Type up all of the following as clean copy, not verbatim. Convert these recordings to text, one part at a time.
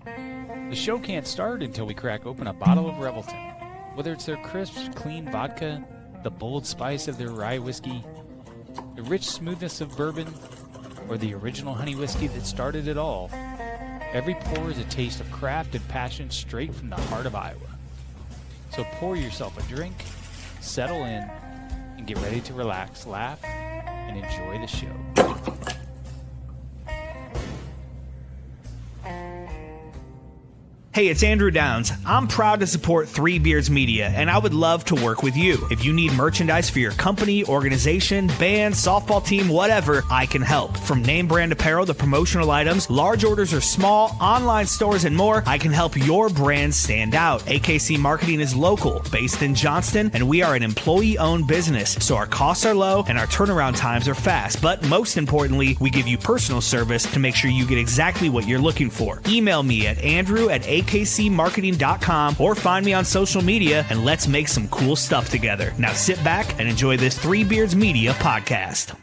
The show can't start until we crack open a bottle of Revelton. Whether it's their crisp, clean vodka, the bold spice of their rye whiskey, the rich smoothness of bourbon, or the original honey whiskey that started it all, every pour is a taste of craft and passion straight from the heart of Iowa. So pour yourself a drink, settle in, and get ready to relax, laugh, and enjoy the show. Hey, it's Andrew Downs. I'm proud to support Three Beards Media, and I would love to work with you. If you need merchandise for your company, organization, band, softball team, whatever, I can help. From name brand apparel to promotional items, large orders or small, online stores, and more, I can help your brand stand out. AKC Marketing is local, based in Johnston, and we are an employee-owned business, so our costs are low and our turnaround times are fast. But most importantly, we give you personal service to make sure you get exactly what you're looking for. Email me at andrew@akcmarketing.com or find me on social media, and let's make some cool stuff together. Now sit back and enjoy this Three Beards Media podcast.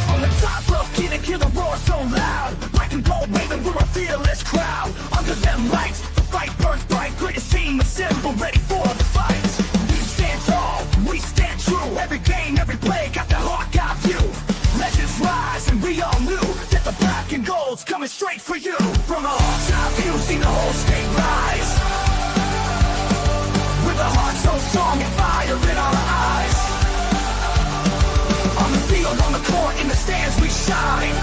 On the top rope, get and kill the roar so loud. Black and gold waving, we're a fearless crowd. Under them lights, the fight burns bright. Greatest team assembled, ready for the fight. We stand tall, we stand true. Every game, every play, got the Hawkeye view. Legends rise, and we all knew that the black and gold's coming straight for you. From a top view, seen the whole state rise. With a heart so strong and fire in our eyes. On the field, on the court, in the stands, we shine.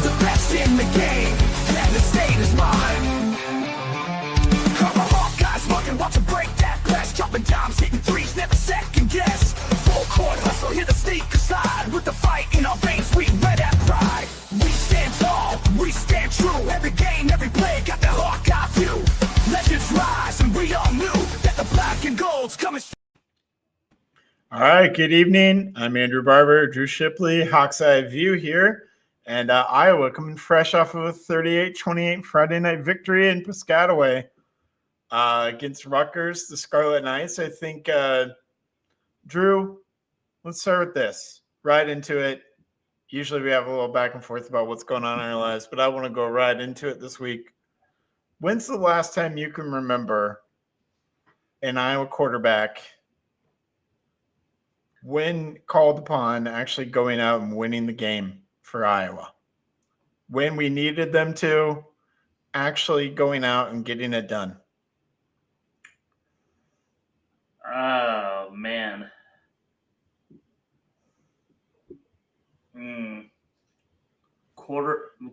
The best in the game, and the state is mine. Cover Hawkeyes, marking, watch them break that press. Jumping dimes, hitting threes, never second guess. Full court hustle, hit the sneak aside. With the fight in our veins, we wear that pride. We stand tall, we stand true. Every game, every play, got the Hawkeye view. Legends rise, and we all knew that the black and gold's coming. All right, good evening. I'm Andrew Barber, Drew Shipley, Hawk's Eye View here. And Iowa coming fresh off of a 38-28 Friday night victory in Piscataway against Rutgers, the Scarlet Knights. I think, Drew, let's start with this. Right into it. Usually we have a little back and forth about what's going on in our lives, but I want to go right into it this week. When's the last time you can remember an Iowa quarterback, when called upon, actually going out and winning the game for Iowa? When we needed them to, actually going out and getting it done. Oh, man.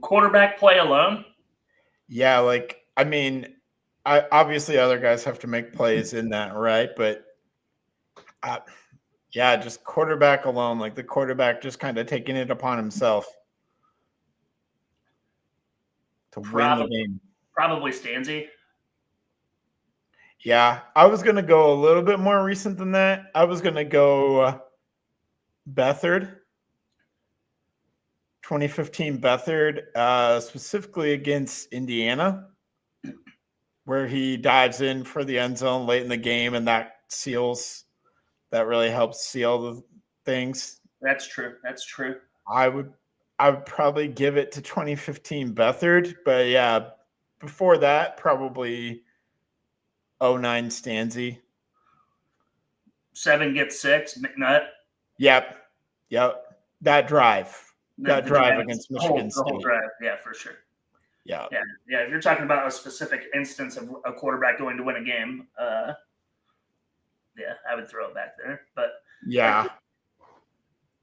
Quarterback play alone? Yeah, obviously other guys have to make plays in that, right? But yeah, just quarterback alone, like the quarterback just kind of taking it upon himself to win the game. Probably Stanzi. Yeah, I was going to go a little bit more recent than that. I was going to go Beathard, 2015 Beathard, specifically against Indiana, where he dives in for the end zone late in the game, and that really helps seal the things. That's true. I would probably give it to 2015 Beathard, but yeah, before that, probably 09 Stanzi. 7 gets 6, McNutt. Yep. That drive against Michigan State. The whole drive, yeah, for sure. Yeah. If you're talking about a specific instance of a quarterback going to win a game, yeah, I would throw it back there. But yeah,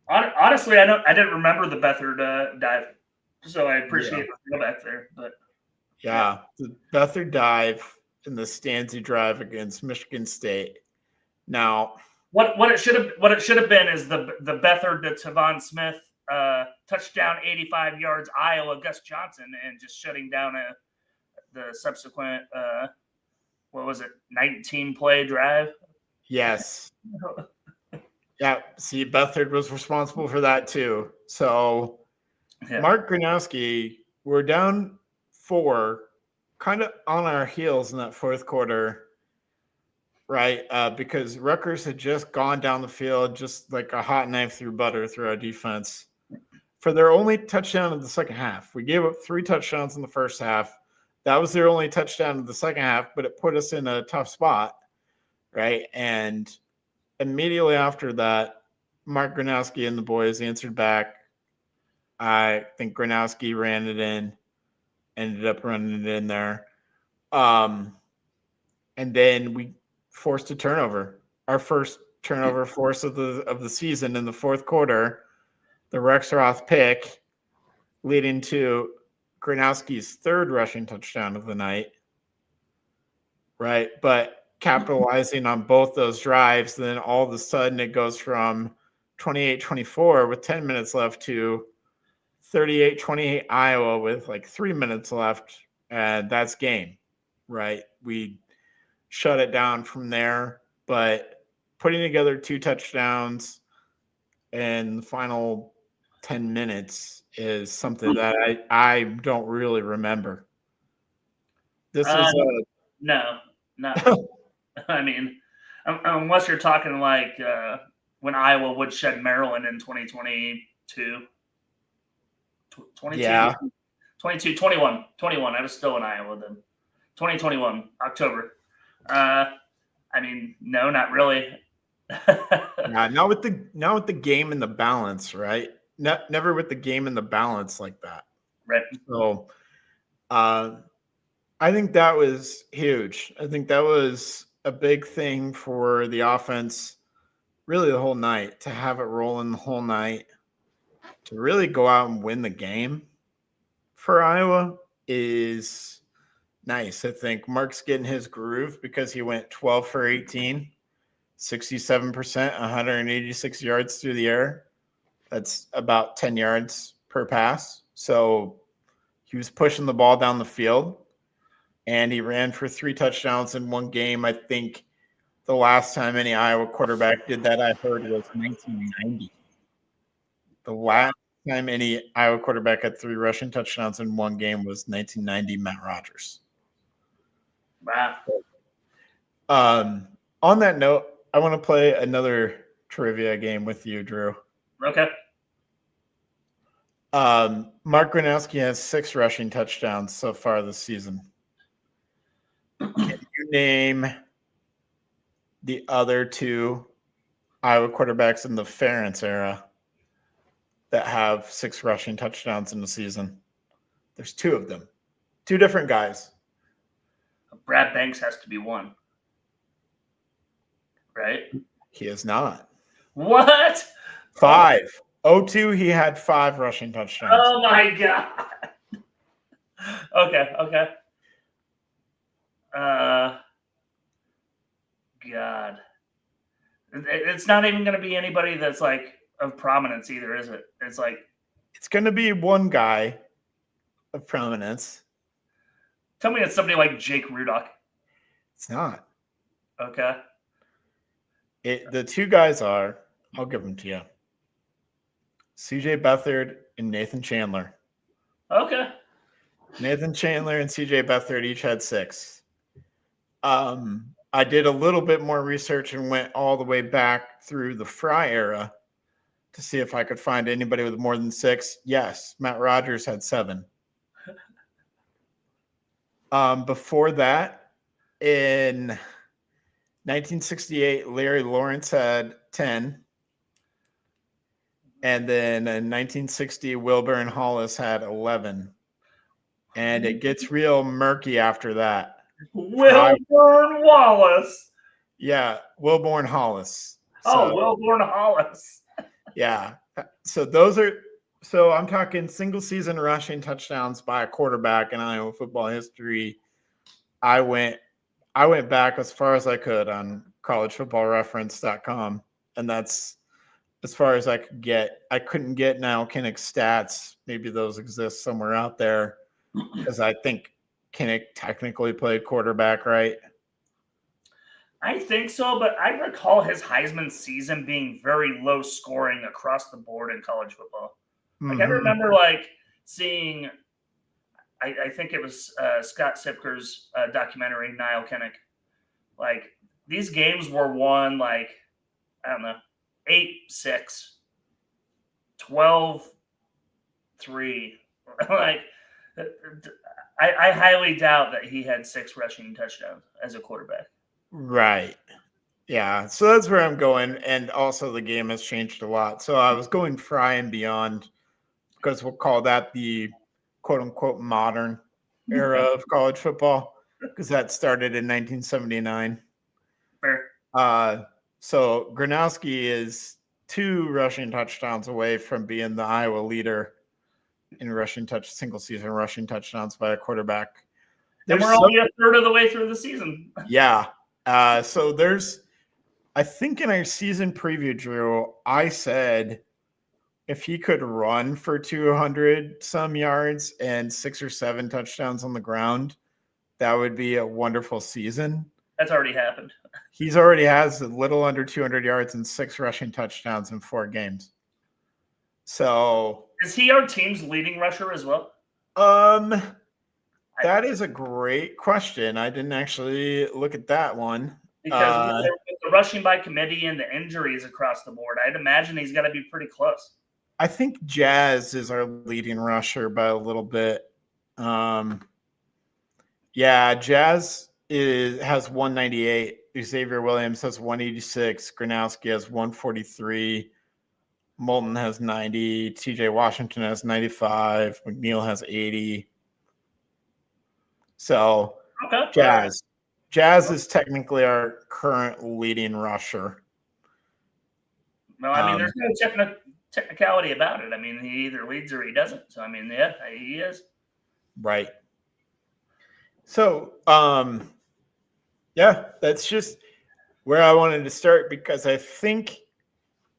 honestly, I didn't remember the Beathard dive, so I appreciate the throw back there. But yeah, the Beathard dive and the Stanzi drive against Michigan State. Now, what it should have been is the Beathard to Tavon Smith touchdown, 85 yards, Iowa, Gus Johnson, and just shutting down the subsequent 19 play drive. Yes. Yeah. See, Beathard was responsible for that too. So Mark Gronowski, we're down 4, kind of on our heels in that fourth quarter. right? Because Rutgers had just gone down the field just like a hot knife through butter through our defense for their only touchdown in the second half. We gave up 3 touchdowns in the first half. That was their only touchdown in the second half, but it put us in a tough spot, right? And immediately after that, Mark Gronowski and the boys answered back. I think Gronowski ran it in, ended up running it in there. And then we forced a turnover. Our first turnover force of the season in the fourth quarter, the Rexroth pick, leading to Gronowski's 3rd rushing touchdown of the night. Right. But capitalizing on both those drives, then all of a sudden it goes from 28-24 with 10 minutes left to 38-28 Iowa with like 3 minutes left. And that's game. Right. We shut it down from there. But putting together 2 touchdowns in the final 10 minutes is something that I don't really remember. This is no. I mean, unless you're talking like when Iowa woodshed Maryland in 2022. 22, yeah. 22, 21. I was still in Iowa then. 2021, October. I mean, no, not really. Yeah, not with the game in the balance, right? Never with the game in the balance like that. Right. So I think that was huge. I think that was a big thing for the offense really the whole night, to have it rolling the whole night, to really go out and win the game for Iowa is nice. I think Mark's getting his groove because he went 12 for 18, 67%, 186 yards through the air. That's about 10 yards per pass. So he was pushing the ball down the field, and he ran for 3 touchdowns in one game. I think the last time any Iowa quarterback did that, I heard, was 1990. The last time any Iowa quarterback had 3 rushing touchdowns in one game was 1990, Matt Rogers. Wow. On that note, I want to play another trivia game with you, Drew. Okay. Mark Gronowski has 6 rushing touchdowns so far this season. Can you name the other 2 Iowa quarterbacks in the Ferentz era that have 6 rushing touchdowns in the season? There's 2 of them. 2 different guys. Brad Banks has to be one. Right? He is not. What? 5. 02, he had 5 rushing touchdowns. Oh my God. Okay. God. It's not even going to be anybody that's like of prominence either, is it? It's like, it's going to be one guy of prominence. tell me it's somebody like Jake Rudock. It's not. Okay. The 2 guys are, I'll give them to you, CJ Beathard and Nathan Chandler. Okay. Nathan Chandler and CJ Beathard each had 6. I did a little bit more research and went all the way back through the Fry era to see if I could find anybody with more than 6. Yes, Matt Rogers had 7. Before that, in 1968, Larry Lawrence had 10. And then in 1960, Wilburn Hollis had 11. And it gets real murky after that. Wilburn Wallace. Yeah, Wilburn Hollis. Wilburn Hollis. Yeah. So I'm talking single season rushing touchdowns by a quarterback in Iowa football history. I went back as far as I could on collegefootballreference.com, and that's as far as I could get. I couldn't get Niall Kinnick stats. Maybe those exist somewhere out there, because I think Kinnick technically played quarterback, right? I think so, but I recall his Heisman season being very low scoring across the board in college football. Like, I remember seeing, I think it was Scott Sipker's documentary, Niall Kinnick. Like, these games were won like, I don't know, 8-6, 12-3. Like, I highly doubt that he had 6 rushing touchdowns as a quarterback. Right. Yeah. So that's where I'm going. And also, the game has changed a lot. So I was going Fry and beyond because we'll call that the quote unquote modern era of college football because that started in 1979. Fair. So Gronowski is 2 rushing touchdowns away from being the Iowa leader in single season rushing touchdowns by a quarterback. And we're only a third of the way through the season. Yeah. So I think in our season preview, Drew, I said if he could run for 200 some yards and 6 or 7 touchdowns on the ground, that would be a wonderful season. That's already happened. He's already has a little under 200 yards and 6 rushing touchdowns in 4 games. So is he our team's leading rusher as well? That is a great question. I didn't actually look at that one. Because with the rushing by committee and the injuries across the board, I'd imagine he's got to be pretty close. I think Jazz is our leading rusher by a little bit. Yeah, Jazz has 198. Xavier Williams has 186. Gronowski has 143. Moulton has 90. TJ Washington has 95. McNeil has 80. So Okay. Jazz is technically our current leading rusher. No, I mean, there's no technicality about it. I mean, he either leads or he doesn't. So, I mean, yeah, he is. Right. So, yeah, that's just where I wanted to start because I think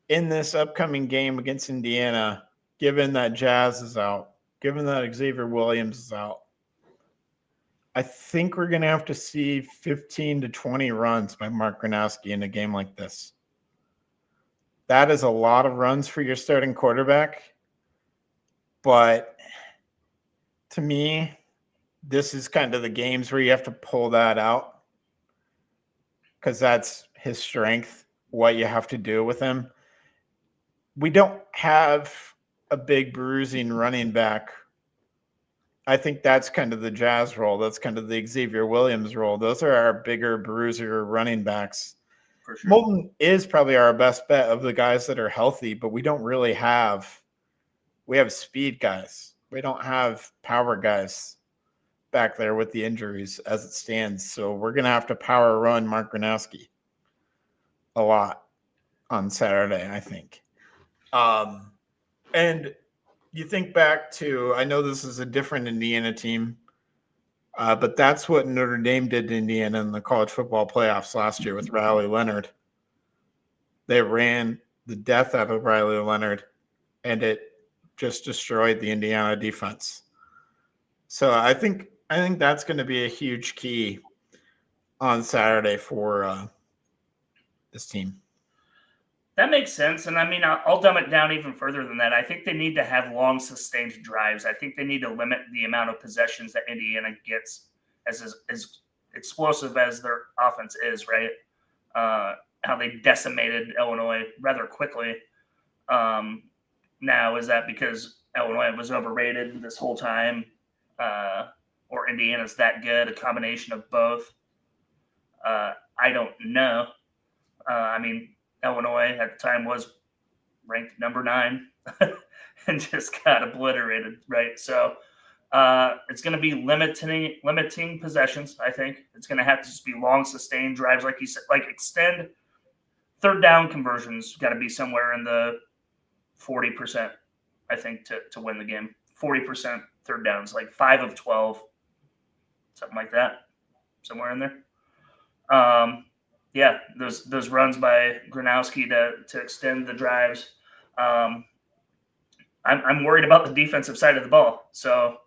in this upcoming game against Indiana, given that Jazz is out, given that Xavier Williams is out, I think we're going to have to see 15 to 20 runs by Mark Gronowski in a game like this. That is a lot of runs for your starting quarterback. But to me, this is kind of the games where you have to pull that out because that's his strength, what you have to do with him. We don't have a big bruising running back. I think that's kind of the Jazz role. That's kind of the Xavier Williams role. Those are our bigger bruiser running backs. For sure. Moulton is probably our best bet of the guys that are healthy, but we don't really have – we have speed guys. We don't have power guys back there with the injuries as it stands. So we're going to have to power run Mark Gronowski a lot on Saturday, I think. And – you think back to, I know this is a different Indiana team, but that's what Notre Dame did to Indiana in the college football playoffs last year with Riley Leonard. They ran the death out of Riley Leonard, and it just destroyed the Indiana defense. So I think that's going to be a huge key on Saturday for this team. That makes sense. And I mean, I'll dumb it down even further than that. I think they need to have long sustained drives. I think they need to limit the amount of possessions that Indiana gets as explosive as their offense is, right? How they decimated Illinois rather quickly. Now, is that because Illinois was overrated this whole time? Or Indiana's that good? A combination of both? I don't know. I mean, Illinois at the time was ranked number 9 and just got obliterated, right? So it's going to be limiting possessions, I think. It's going to have to just be long, sustained drives, like you said, like extend third down conversions got to be somewhere in the 40%, I think, to win the game. 40% third downs, like 5 of 12, something like that, somewhere in there. Yeah, those runs by Gronowski to extend the drives. I'm worried about the defensive side of the ball. So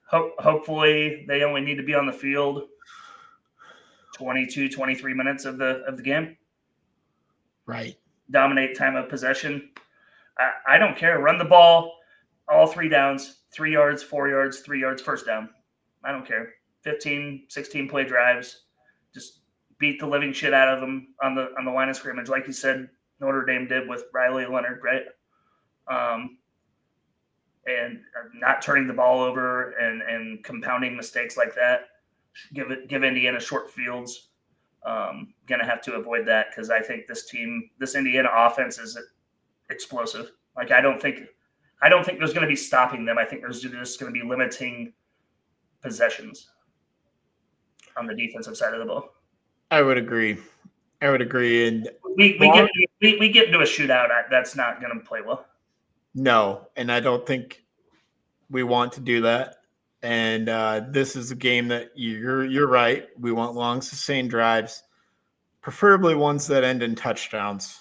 hopefully they only need to be on the field 22, 23 minutes of the game. Right. Dominate time of possession. I don't care. Run the ball all 3 downs, 3 yards, 4 yards, 3 yards, first down. I don't care. 15, 16 play drives. Just beat the living shit out of them on the line of scrimmage, like you said Notre Dame did with Riley Leonard, right? And not turning the ball over and compounding mistakes like that. Give Indiana short fields. Gonna have to avoid that because I think this Indiana offense is explosive. Like I don't think there's going to be stopping them. I think there's just going to be limiting possessions on the defensive side of the ball. I would agree. And we get into a shootout. That's not going to play well. No, and I don't think we want to do that. And this is a game that you're right. We want long, sustained drives, preferably ones that end in touchdowns,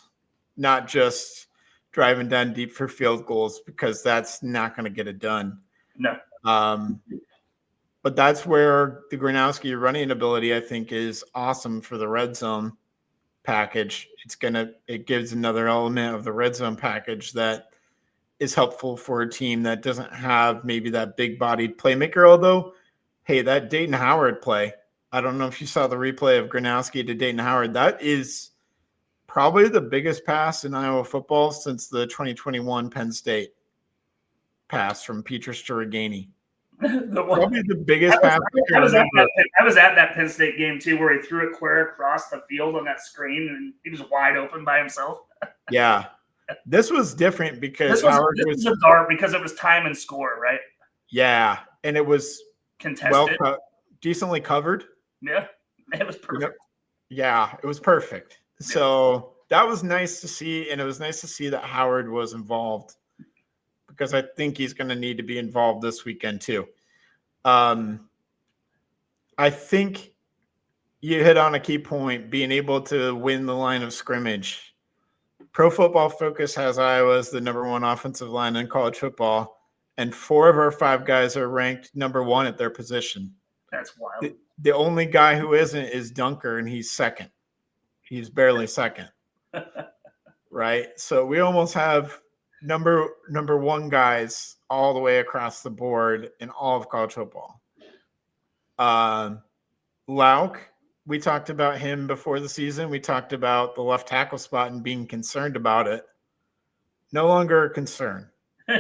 not just driving down deep for field goals, because that's not going to get it done. No. But that's where the Gronowski running ability, I think, is awesome for the red zone package. It gives another element of the red zone package that is helpful for a team that doesn't have maybe that big-bodied playmaker. Although, hey, that Dayton Howard play, I don't know if you saw the replay of Gronowski to Dayton Howard. That is probably the biggest pass in Iowa football since the 2021 Penn State pass from Petrus to Reganey. Probably the biggest pass. I was at that Penn State game too, where he threw it clear across the field on that screen, and he was wide open by himself. Yeah, this was different because Howard was a dart because it was time and score, right? Yeah, and it was contested, decently covered. Yeah, it was perfect. Yeah, it was perfect. Yeah. So that was nice to see, and it was nice to see that Howard was involved, because I think he's going to need to be involved this weekend too. I think you hit on a key point, being able to win the line of scrimmage. Pro Football Focus has Iowa as the number one offensive line in college football, and 4 of our 5 guys are ranked number 1 at their position. That's wild. The only guy who isn't is Dunker, and he's second. He's barely second. Right? So we almost have number 1 guys all the way across the board in all of college football. Lauk, we talked about him before the season. We talked about the left tackle spot and being concerned about it. No longer a concern.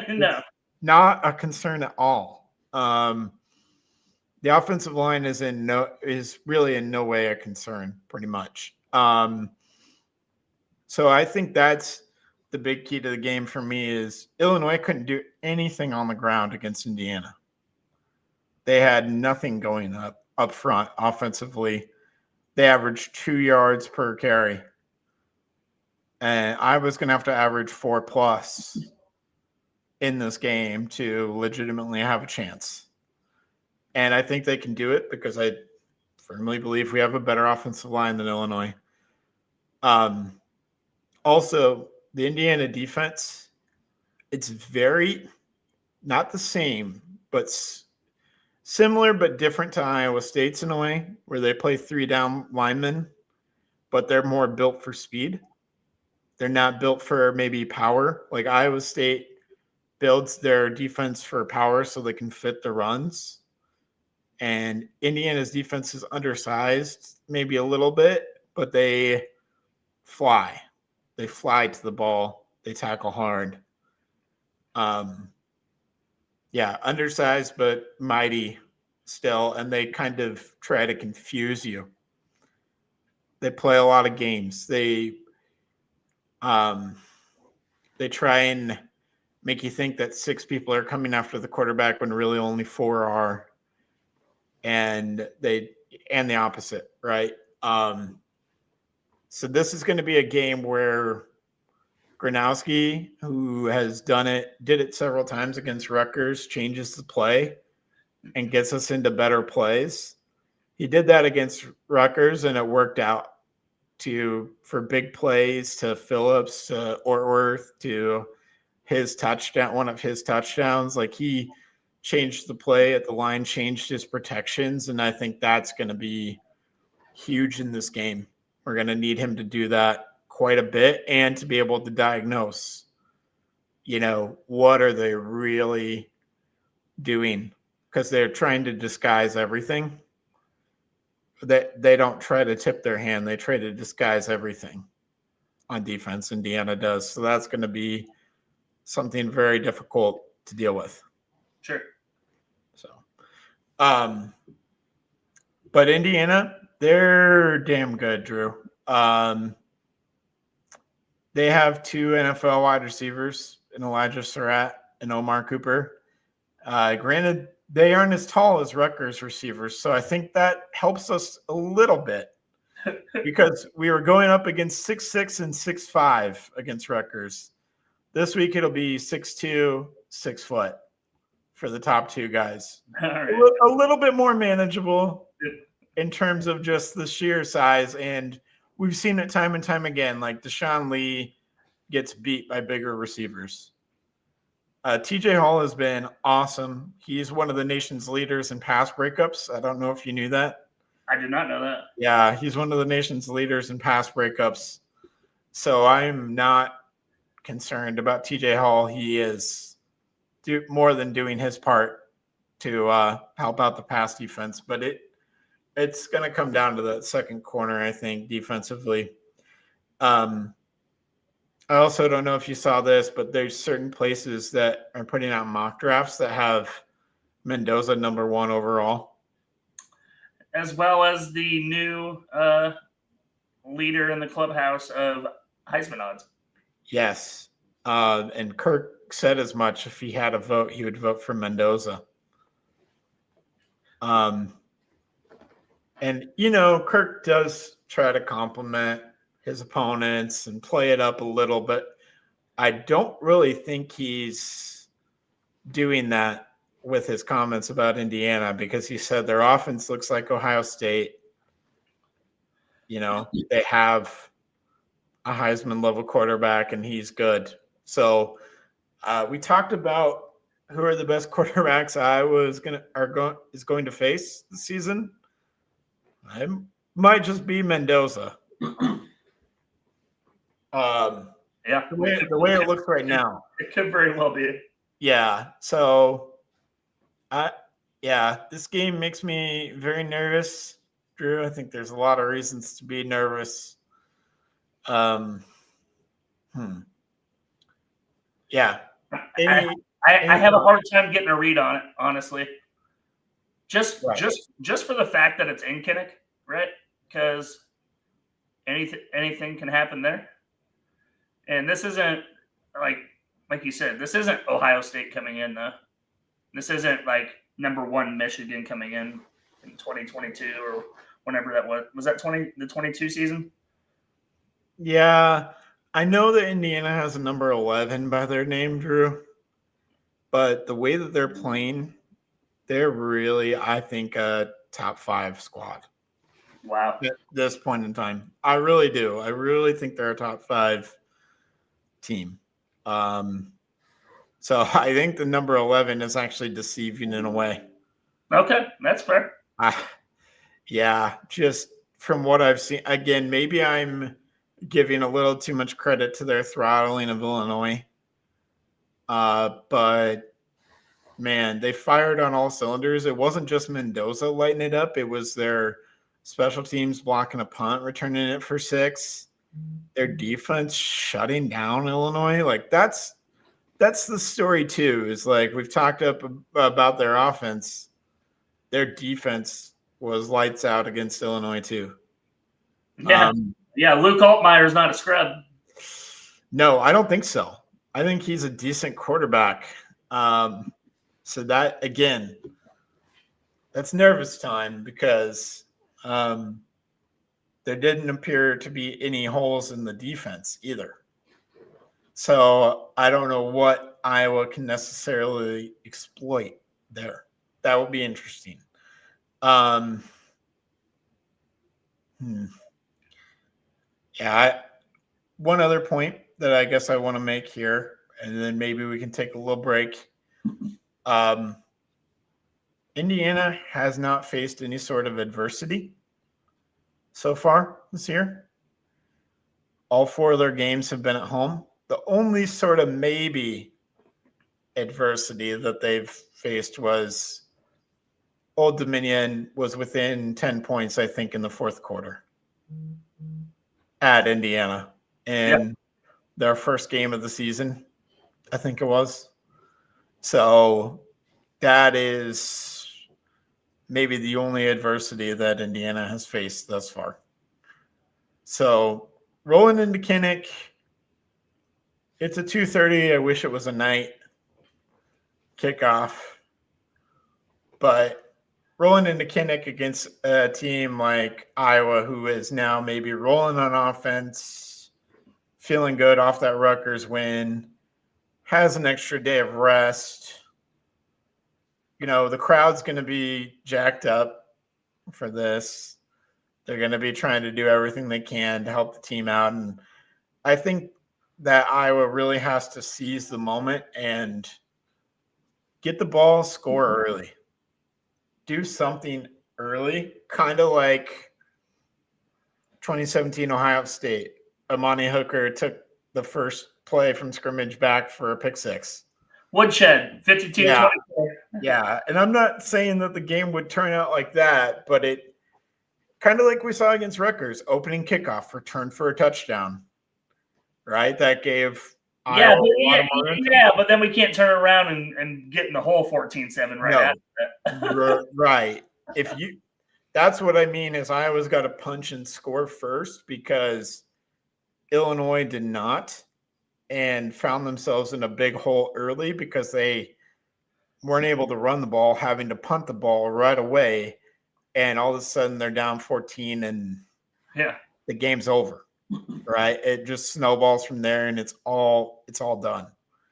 No. Not a concern at all. The offensive line is really in no way a concern, pretty much. So I think that's the big key to the game for me is Illinois couldn't do anything on the ground against Indiana. They had nothing going up front offensively. They averaged 2 yards per carry. And I was going to have to average 4+ in this game to legitimately have a chance. And I think they can do it because I firmly believe we have a better offensive line than Illinois. Also, the Indiana defense, it's very not the same, but similar but different to Iowa State's in a way, where they play 3 down linemen, but they're more built for speed. They're not built for maybe power. Like Iowa State builds their defense for power so they can fit the runs. And Indiana's defense is undersized, maybe a little bit, but they fly. They fly to the ball. They tackle hard. Undersized but mighty still, and they kind of try to confuse you. They play a lot of games. They try and make you think that 6 people are coming after the quarterback when really only 4 are. And the opposite, right? So this is going to be a game where Gronowski, who has did it several times against Rutgers, changes the play and gets us into better plays. He did that against Rutgers, and it worked out for big plays to Phillips, to Ortworth, to his touchdown, one of his touchdowns. Like he changed the play at the line, changed his protections, and I think that's going to be huge in this game. We're going to need him to do that quite a bit and to be able to diagnose, what are they really doing? Because they're trying to disguise everything. they don't try to tip their hand. They try to disguise everything on defense. Indiana does. So that's going to be something very difficult to deal with. Sure. So, but Indiana, they're damn good, Drew. They have 2 NFL wide receivers in Elijah Surratt and Omar Cooper. Granted, they aren't as tall as Rutgers receivers, so I think that helps us a little bit because we were going up against 6'6" and 6'5" against Rutgers. This week it'll be 6'2", 6 foot for the top 2 guys. All right. A little bit more manageable in terms of just the sheer size, and we've seen it time and time again. Like Deshaun Lee gets beat by bigger receivers. TJ Hall has been awesome. He's one of the nation's leaders in pass breakups. I don't know if you knew that. I did not know that. Yeah, he's one of the nation's leaders in pass breakups. So I'm not concerned about TJ Hall. He is more than doing his part to help out the pass defense. But it's going to come down to that second corner, I think, defensively. I also don't know if you saw this, but there's certain places that are putting out mock drafts that have Mendoza number 1 overall. As well as the new leader in the clubhouse of Heisman odds. Yes. And Kirk said as much. If he had a vote, he would vote for Mendoza. And, Kirk does try to compliment his opponents and play it up a little, but I don't really think he's doing that with his comments about Indiana because he said their offense looks like Ohio State. They have a Heisman level quarterback and he's good. So we talked about who are the best quarterbacks Iowa is going to face this season. It might just be Mendoza. Yeah, the way it looks right now. It could very well be. Yeah. So, this game makes me very nervous, Drew. I think there's a lot of reasons to be nervous. Yeah. I have a hard time getting a read on it, honestly. Just for the fact that it's in Kinnick, right? Because anything can happen there. And this isn't like you said, this isn't Ohio State coming in though. This isn't like number 1 Michigan coming in 2022 or whenever that was. Was that the 22 season? Yeah. I know that Indiana has a number 11 by their name, Drew. But the way that they're playing, they're really, I think, a top 5 squad. Wow. At this point in time. I really do. I really think they're a top 5 team. So I think the number 11 is actually deceiving in a way. Okay, that's fair. Yeah, just from what I've seen. Again, maybe I'm giving a little too much credit to their throttling of Illinois. But man, they fired on all cylinders. It wasn't just Mendoza lighting it up. It was their special teams blocking a punt, returning it for 6. Their defense shutting down Illinois. Like that's the story too, is like we've talked up about their offense. Their defense was lights out against Illinois too. Yeah. Luke Altmaier is not a scrub. No, I don't think so. I think he's a decent quarterback. So that, again, that's nervous time because there didn't appear to be any holes in the defense either. So I don't know what Iowa can necessarily exploit there. That will be interesting. One other point that I guess I want to make here, and then maybe we can take a little break. Indiana has not faced any sort of adversity so far this year. All 4 of their games have been at home. The only sort of maybe adversity that they've faced was Old Dominion was within 10 points, I think, in the fourth quarter at Indiana. And their first game of the season, I think it was. So that is maybe the only adversity that Indiana has faced thus far. So rolling into Kinnick, it's a 2:30. I wish it was a night kickoff. But rolling into Kinnick against a team like Iowa, who is now maybe rolling on offense, feeling good off that Rutgers win, has an extra day of rest. You know, the crowd's going to be jacked up for this. They're going to be trying to do everything they can to help the team out. And I think that Iowa really has to seize the moment and get the ball, score early. Do something early, kind of like 2017 Ohio State. Amani Hooker took the first play from scrimmage back for a pick six. Woodshed, 52-24. Yeah, and I'm not saying that the game would turn out like that, but it kind of like we saw against Rutgers, opening kickoff, return for a touchdown, right? That gave Iowa a lot of momentum. Yeah, but then we can't turn around and get in the hole 14-7 right after that. Right. That's what I mean is Iowa's got to punch and score first because Illinois did not and found themselves in a big hole early because they weren't able to run the ball, having to punt the ball right away. And all of a sudden they're down 14 and the game's over, right? It just snowballs from there and it's all done.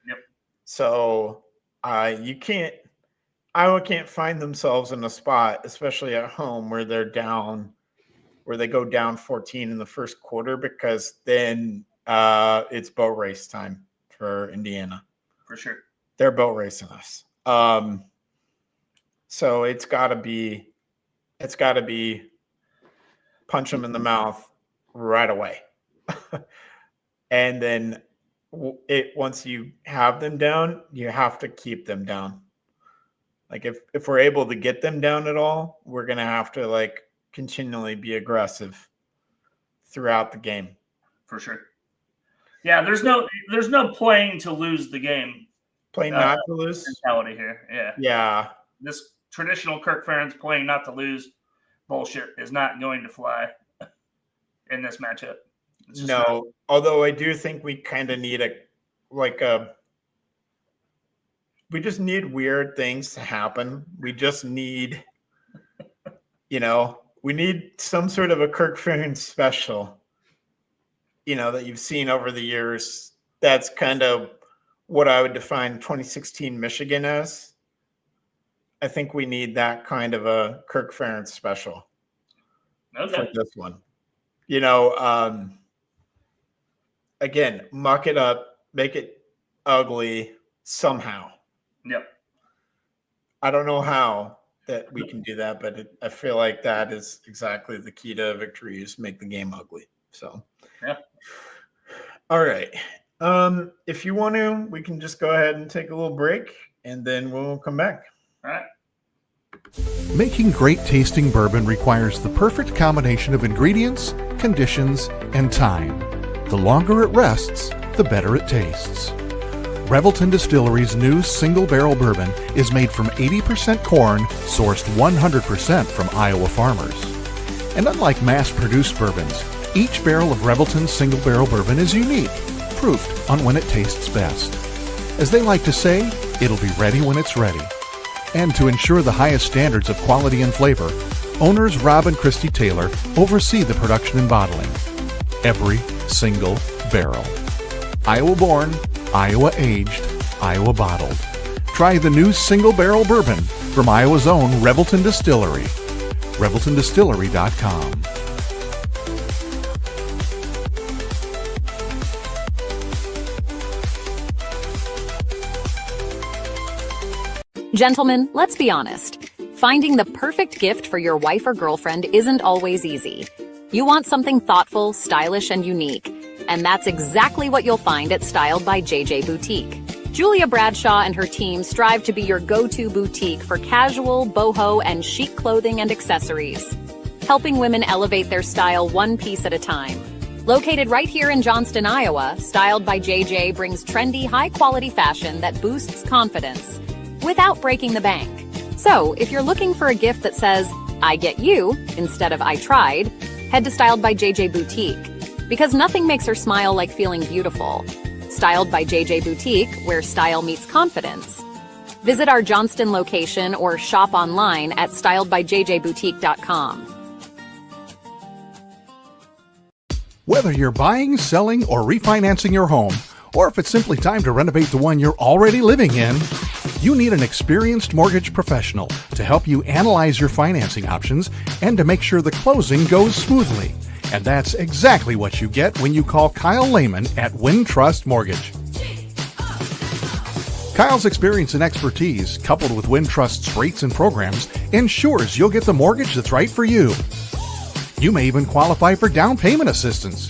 Yep. So Iowa can't find themselves in a spot, especially at home where they go down 14 in the first quarter, because then it's boat race time for Indiana. For sure. They're boat racing us. So it's got to be punch them in the mouth right away. And then once you have them down, you have to keep them down. Like if we're able to get them down at all, we're going to have to like continually be aggressive throughout the game. For sure. Yeah, there's no playing to lose the game. Playing not to lose mentality here. Yeah. Yeah. This traditional Kirk Ferentz playing not to lose bullshit is not going to fly in this matchup. No, although I do think we kind of need we just need weird things to happen. We just need, we need some sort of a Kirk Ferentz special, that you've seen over the years. That's kind of what I would define 2016 Michigan as. I think we need that kind of a Kirk Ferentz special for this one. Again, muck it up, make it ugly somehow. Yep. I don't know how that we can do that, but I feel like that is exactly the key to victory, is make the game ugly. So, yeah. All right. If you want to, we can just go ahead and take a little break, and then we'll come back. All right. Making great tasting bourbon requires the perfect combination of ingredients, conditions, and time. The longer it rests, the better it tastes. Revelton Distillery's new single barrel bourbon is made from 80% corn, sourced 100% from Iowa farmers. And unlike mass-produced bourbons, each barrel of Revelton's single barrel bourbon is unique, proofed on when it tastes best. As they like to say, it'll be ready when it's ready. And to ensure the highest standards of quality and flavor, owners Rob and Christy Taylor oversee the production and bottling. Every single barrel. Iowa born, Iowa aged, Iowa bottled. Try the new single barrel bourbon from Iowa's own Revelton Distillery. ReveltonDistillery.com. Gentlemen, let's be honest. Finding the perfect gift for your wife or girlfriend isn't always easy. You want something thoughtful, stylish, and unique. And that's exactly what you'll find at Styled by JJ Boutique. Julia Bradshaw and her team strive to be your go-to boutique for casual, boho, and chic clothing and accessories, helping women elevate their style one piece at a time. Located right here in Johnston, Iowa, Styled by JJ brings trendy, high-quality fashion that boosts confidence without breaking the bank. So, if you're looking for a gift that says, I get you, instead of I tried, head to Styled by JJ Boutique. Because nothing makes her smile like feeling beautiful. Styled by JJ Boutique, where style meets confidence. Visit our Johnston location or shop online at styledbyjjboutique.com. Whether you're buying, selling, or refinancing your home, or if it's simply time to renovate the one you're already living in, you need an experienced mortgage professional to help you analyze your financing options and to make sure the closing goes smoothly. And that's exactly what you get when you call Kyle Lehman at Wintrust Mortgage. Kyle's experience and expertise, coupled with Wintrust's rates and programs, ensures you'll get the mortgage that's right for you. You may even qualify for down payment assistance.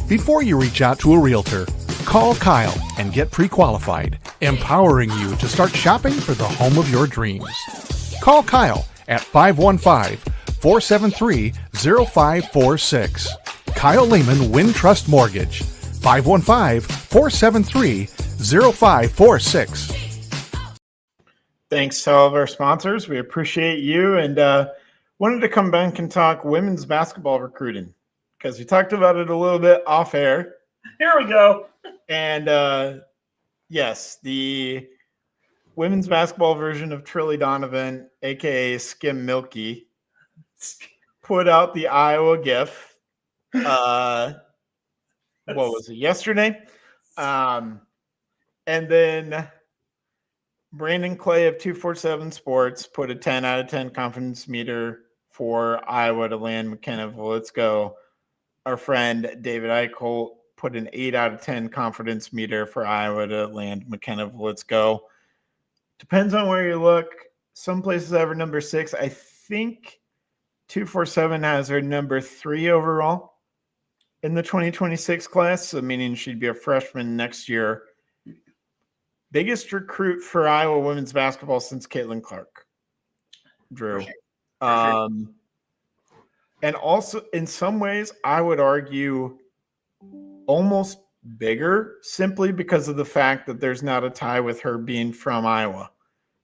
Before you reach out to a realtor, call Kyle and get pre-qualified, empowering you to start shopping for the home of your dreams. Call Kyle at 515-473-0546. Kyle Lehman, Wintrust Mortgage, 515-473-0546. Thanks to all of our sponsors. We appreciate you, and wanted to come back and talk women's basketball recruiting because we talked about it a little bit off air. Here we go. And yes, the women's basketball version of Trilly Donovan, aka Skim Milky, put out the Iowa GIF. What was it, yesterday? And then Brandon Clay of 247 Sports put a 10 out of 10 confidence meter for Iowa to land McKenna Velitsko. Our friend David Eichholt put an 8 out of 10 confidence meter for Iowa to land McKenna Velitsko. Depends on where you look. Some places have her number 6. I think 247 has her number 3 overall in the 2026 class, so meaning she'd be a freshman next year. Biggest recruit for Iowa women's basketball since Caitlin Clark, Drew. And also, in some ways, I would argue almost bigger simply because of the fact that there's not a tie with her being from Iowa.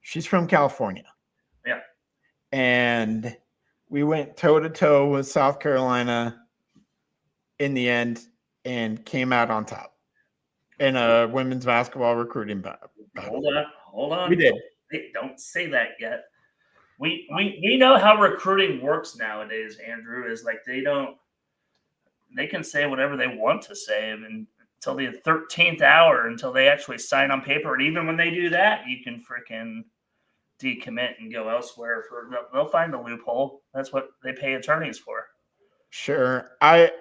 She's from California. Yeah. And we went toe-to-toe with South Carolina in the end and came out on top in a women's basketball recruiting battle. Hold on. We did. Don't say that yet. We know how recruiting works nowadays, Andrew, is like they can say whatever they want to say until the 13th hour, until they actually sign on paper. And even when they do that, you can freaking decommit and go elsewhere. They'll find a loophole. That's what they pay attorneys for. Sure. I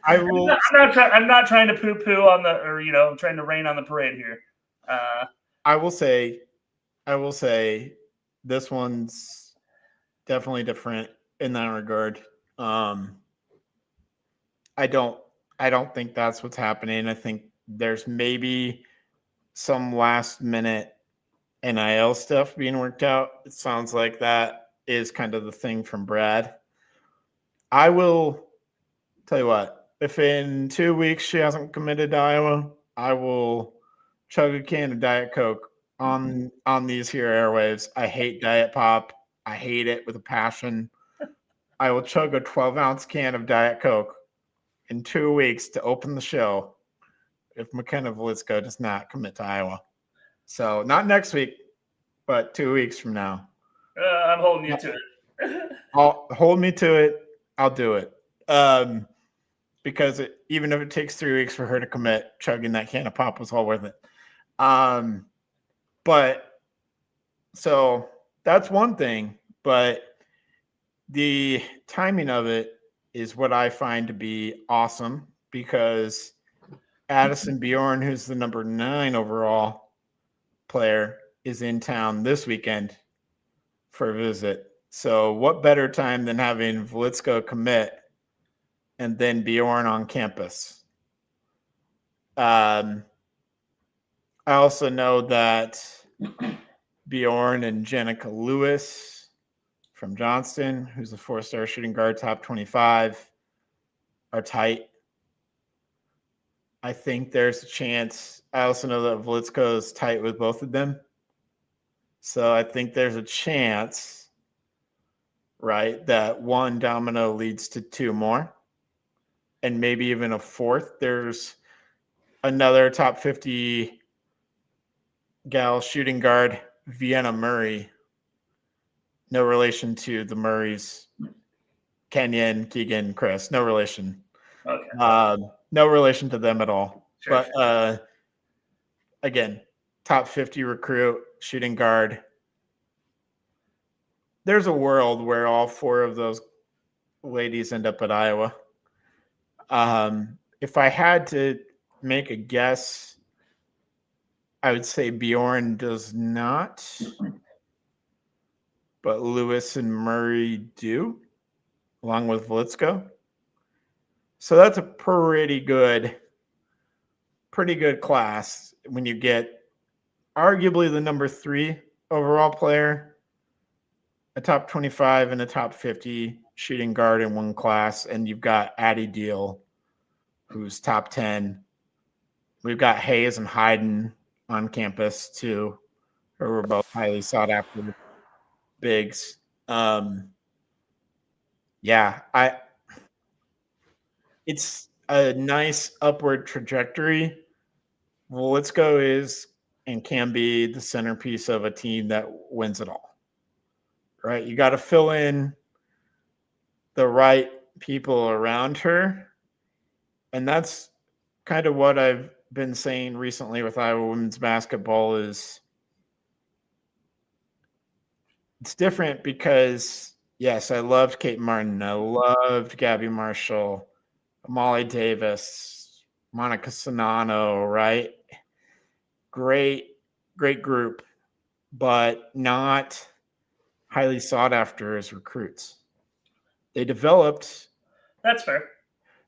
will. I'm not trying to poo-poo on I'm trying to rain on the parade here. I will say this one's definitely different in that regard. I don't think that's what's happening. I think there's maybe some last minute NIL stuff being worked out. It sounds like that is kind of the thing from Brad. I will tell you what, if in 2 weeks she hasn't committed to Iowa, I will chug a can of Diet Coke on these here airwaves. I hate Diet Pop. I hate it with a passion. I will chug a 12-ounce can of Diet Coke in 2 weeks to open the show if McKenna Velitsko does not commit to Iowa. So not next week, but 2 weeks from now. I'm holding you to it. Hold me to it. I'll do it. Because even if it takes 3 weeks for her to commit, chugging that can of pop was all worth it. But so that's one thing, but the timing of it is what I find to be awesome because Addison Bjorn, who's the number 9 overall player, is in town this weekend for a visit. So what better time than having Velitsko commit and then Bjorn on campus? I also know that Bjorn and Jenica Lewis from Johnston, who's a 4-star shooting guard, top 25, are tight. I think there's a chance. I also know that Vlitsko is tight with both of them. So I think there's a chance, right, that one domino leads to two more and maybe even a fourth. There's another top 50 gal shooting guard, Vienna Murray. No relation to the Murrays, Kenyon, Keegan, Chris. No relation. Okay. No relation to them at all. Sure, But again, top 50 recruit, shooting guard. There's a world where all four of those ladies end up at Iowa. If I had to make a guess, I would say Bjorn does not, but Lewis and Murray do, along with Vlitsko. So that's a pretty good class when you get arguably the number 3 overall player, a top 25 and a top 50 shooting guard in one class, and you've got Addie Deal, who's top 10. We've got Hayes and Hayden on campus too, who were both highly sought after bigs. It's a nice upward trajectory. Vlitsko is and can be the centerpiece of a team that wins it all. Right? You got to fill in the right people around her. And that's kind of what I've been saying recently with Iowa women's basketball is it's different because, yes, I loved Kate Martin. I loved Gabby Marshall, Molly Davis, Monica Sonano, right? Great group, but not highly sought after as recruits. They developed. That's fair.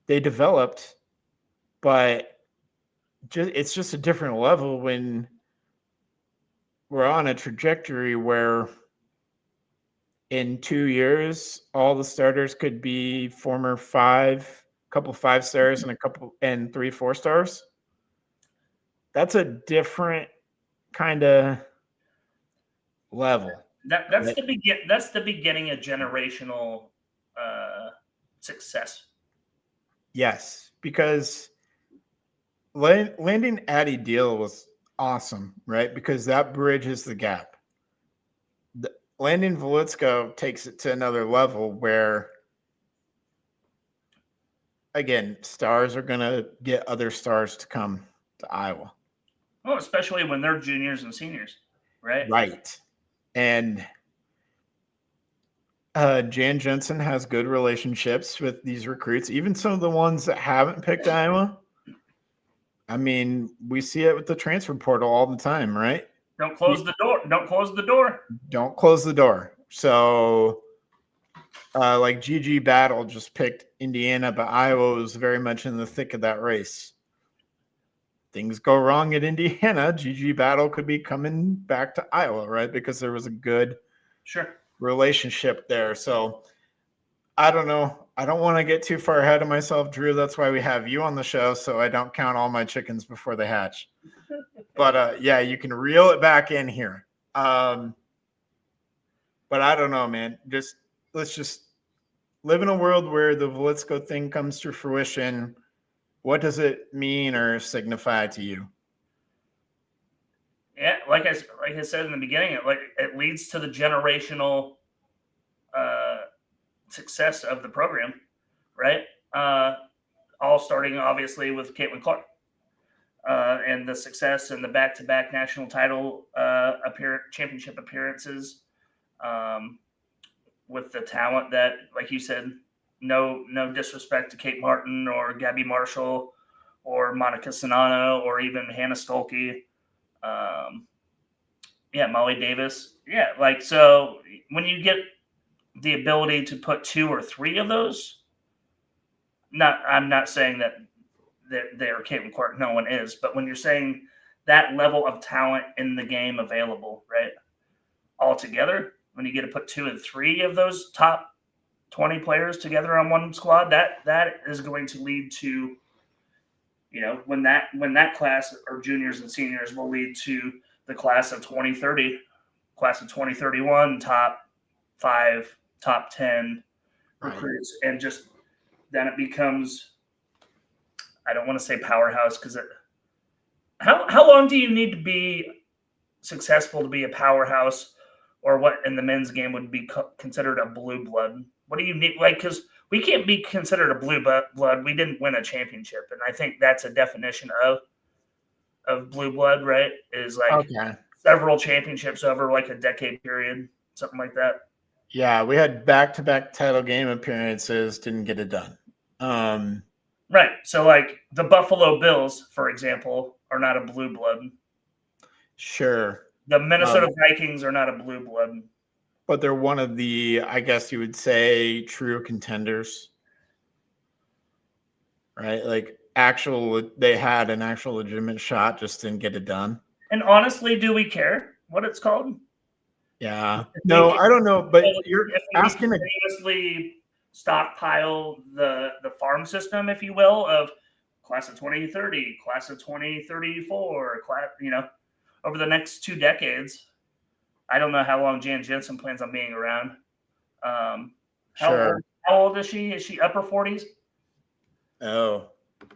They developed, but it's just a different level when we're on a trajectory where in 2 years, all the starters could be former couple 5-stars and 3 4-stars. That's a different kind of level. That's the beginning of generational success. Yes, because landing Addie Deal was awesome, right? Because that bridges the gap. Landing Vlitsko takes it to another level where, again, stars are going to get other stars to come to Iowa. Well, especially when they're juniors and seniors, right? Right. And Jan Jensen has good relationships with these recruits, even some of the ones that haven't picked Iowa. I mean, we see it with the transfer portal all the time, right? Don't close the door. Don't close the door. Don't close the door. So, like Gigi Battle just picked Indiana, but Iowa was very much in the thick of that race. Things go wrong at Indiana, Gigi Battle could be coming back to Iowa, right? Because there was a good relationship there. So I don't know. I don't want to get too far ahead of myself, Drew. That's why we have you on the show, so I don't count all my chickens before they hatch. But yeah, you can reel it back in here. But I don't know, man. Let's just live in a world where the Vlitsko thing comes to fruition. What does it mean or signify to you? Yeah, like I said in the beginning, it leads to the generational success of the program, right? All starting obviously with Caitlin Clark and the success and the back-to-back national title championship appearances with the talent that, like you said, no disrespect to Kate Martin or Gabby Marshall or Monica Sonano or even Hannah Stolke. Molly Davis. Yeah, so when you get the ability to put 2 or 3 of those, I'm not saying that they're Caitlin Clark, no one is, but when you're saying that level of talent in the game available, right? Altogether, when you get to put 2 and 3 of those top 20 players together on one squad, that is going to lead to, when that class or juniors and seniors will lead to the class of 2030, class of 2031, top 5, top 10 recruits, and just then it becomes, I don't want to say powerhouse because how long do you need to be successful to be a powerhouse, or what in the men's game would be considered a blue blood? What do you need? Like, because we can't be considered a blue blood. We didn't win a championship, and I think that's a definition of blue blood, right? Is like several championships over like a decade period, something like that. Yeah, we had back-to-back title game appearances, didn't get it done. Right. So, like the Buffalo Bills, for example, are not a blue blood. Sure. The Minnesota Vikings are not a blue blood. But they're one of the, I guess you would say, true contenders. Right? Like, they had an actual legitimate shot, just didn't get it done. And honestly, do we care what it's called? Yeah. No, I don't know. But you're asking a continuously stockpile the farm system, if you will, of class of 2030, class of 2034, over the next 2 decades. I don't know how long Jan Jensen plans on being around. How old is she? Is she upper 40s? Oh,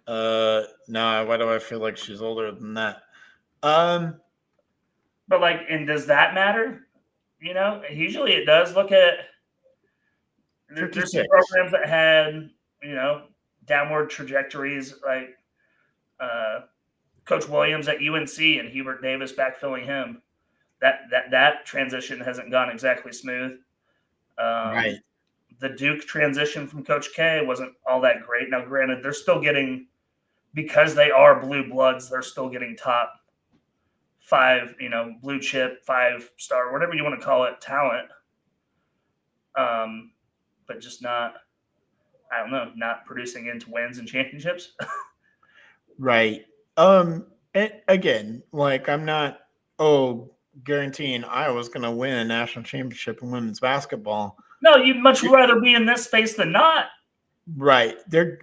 no. Why do I feel like she's older than that? But and does that matter? Usually it does. Look at there's some programs that had downward trajectories, like Coach Williams at UNC and Hubert Davis backfilling him. That transition hasn't gone exactly smooth. Right. The Duke transition from Coach K wasn't all that great. Now, granted, they're still getting, because they are blue bloods, they're still getting top 5, blue chip, 5-star, whatever you want to call it, talent. But just not, I don't know, not producing into wins and championships. Right. And again, like I'm not guaranteeing Iowa's going to win a national championship in women's basketball. No, you'd much rather be in this space than not. Right. They're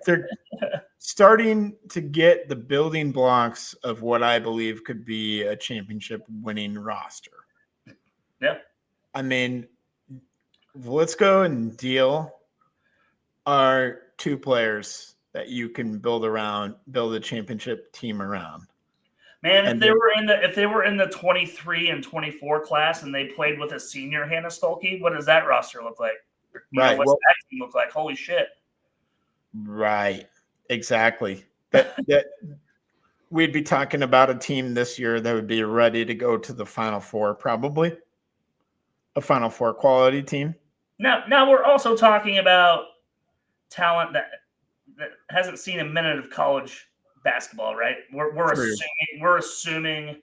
starting to get the building blocks of what I believe could be a championship winning roster. Yeah. I mean, let's go and deal are 2 players that you can build a championship team around. Man, if they were in the 23 and 24 class and they played with a senior Hannah Stolke, what does that roster look like? Right. What's that team look like? Holy shit. Right. Exactly. That we'd be talking about a team this year that would be ready to go to the Final Four, probably. A Final Four quality team. Now we're also talking about talent that hasn't seen a minute of college basketball, right? We're assuming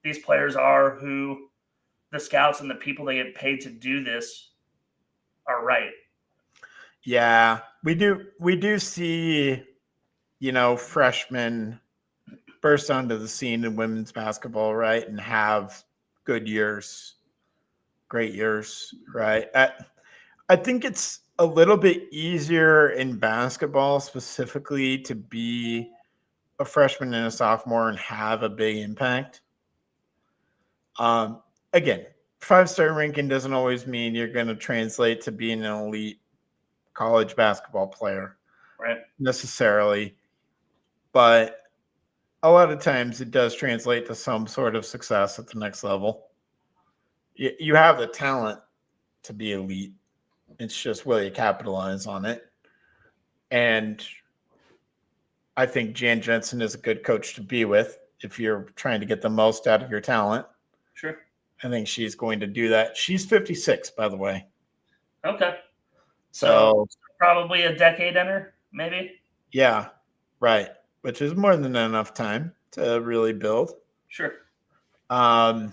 these players are who the scouts and the people that get paid to do this are, right? Yeah, we do see, freshmen burst onto the scene in women's basketball, right, and have good years, great years, right? I think it's a little bit easier in basketball specifically to be a freshman and a sophomore and have a big impact. Again, 5-star ranking doesn't always mean you're going to translate to being an elite college basketball player, right? Necessarily, but a lot of times it does translate to some sort of success at the next level. You have the talent to be elite. It's just will you capitalize on it? And I think Jan Jensen is a good coach to be with if you're trying to get the most out of your talent. Sure. I think she's going to do that. She's 56, by the way. Okay. So probably a decade in her, maybe? Yeah, right. Which is more than enough time to really build. Sure. I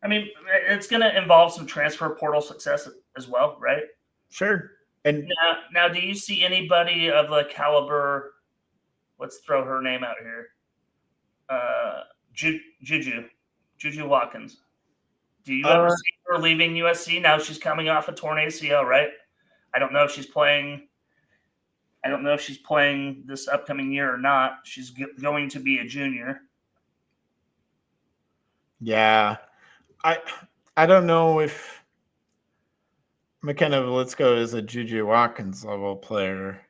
mean, it's going to involve some transfer portal success as well, right? Sure. And now, do you see anybody of the caliber? Let's throw her name out here. Juju Watkins. Do you Uh, ever see her leaving USC? Now she's coming off a torn ACL, right? I don't know if she's playing. I don't know if she's playing this upcoming year or not. She's going to be a junior. Yeah, I don't know if McKenna Velisco is a Juju Watkins level player.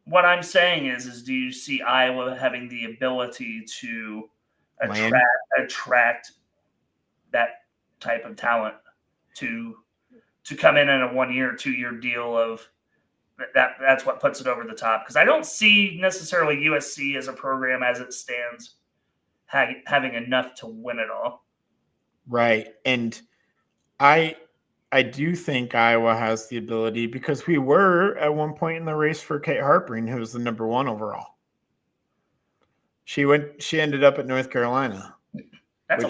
What I'm saying is do you see Iowa having the ability to Land? attract that type of talent to come in a 1 year, 2 year deal of that's what puts it over the top? Because I don't see necessarily USC as a program as it stands having enough to win it all. Right. And I do think Iowa has the ability because we were at one point in the race for Kate Harpering, who was the number 1 overall. She ended up at North Carolina. That's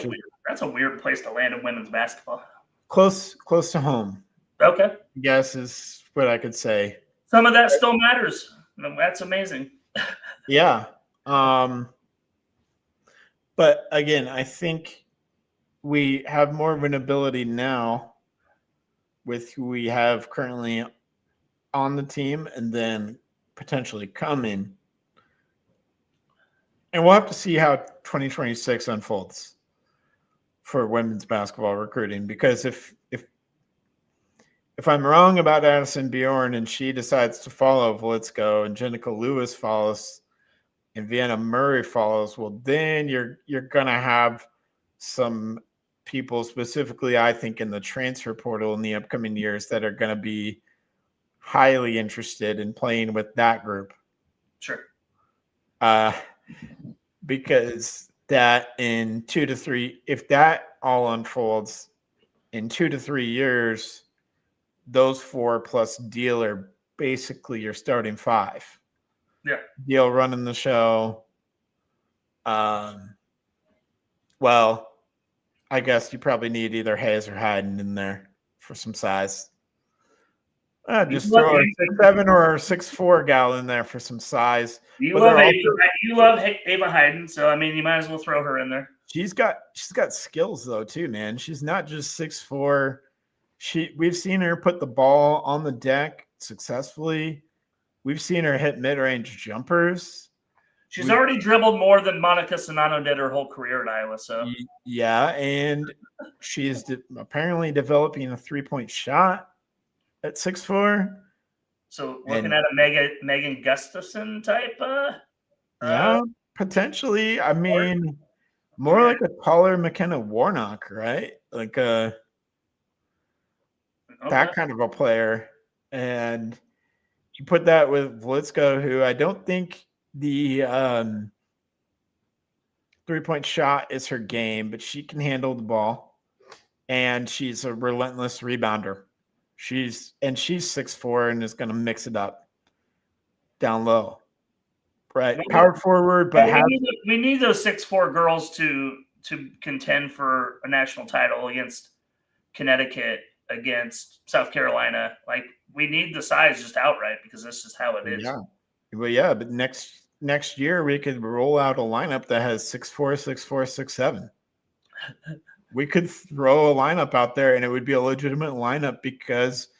a weird place to land in women's basketball. Close to home, Okay. I guess is what I could say. Some of that still matters. That's amazing. Yeah. But again, I think we have more of an ability now with who we have currently on the team and then potentially coming. And we'll have to see how 2026 unfolds for women's basketball recruiting, because if I'm wrong about Addison Bjorn and she decides to follow Velisco and Jenica Lewis follows and Vienna Murray follows, well, then you're going to have some people, specifically, I think, in the transfer portal in the upcoming years that are going to be highly interested in playing with that group. Sure. Because that in 2 to 3, if that all unfolds in 2 to 3 years, those 4 plus Deal are basically your starting 5. Yeah. Deal running the show. Well, I guess you probably need either Hayes or Hayden in there for some size. Just throw a 6'7" or a 6'4" gal in there for some size. You love Ava Hayden, so I mean, you might as well throw her in there. She's got skills though too, man. She's not just 6'4". We've seen her put the ball on the deck successfully. We've seen her hit mid-range jumpers. She's already dribbled more than Monica Sonano did her whole career at Iowa. So yeah, and she's apparently developing a 3-point shot at 6'4". So looking at a Megan Gustafson type. Yeah, potentially. I mean, more like a taller McKenna Warnock, right? Like that kind of a player. And you put that with Velisco, who I don't think the 3-point shot is her game, but she can handle the ball, and she's a relentless rebounder. She's 6'4" and is going to mix it up down low, right? Power forward, but we need those 6'4" girls to contend for a national title against Connecticut, against South Carolina. Like, we need the size just outright because this is how it is. Yeah. Well, yeah, but next year we could roll out a lineup that has 6'4", 6'4", 6'7". We could throw a lineup out there and it would be a legitimate lineup because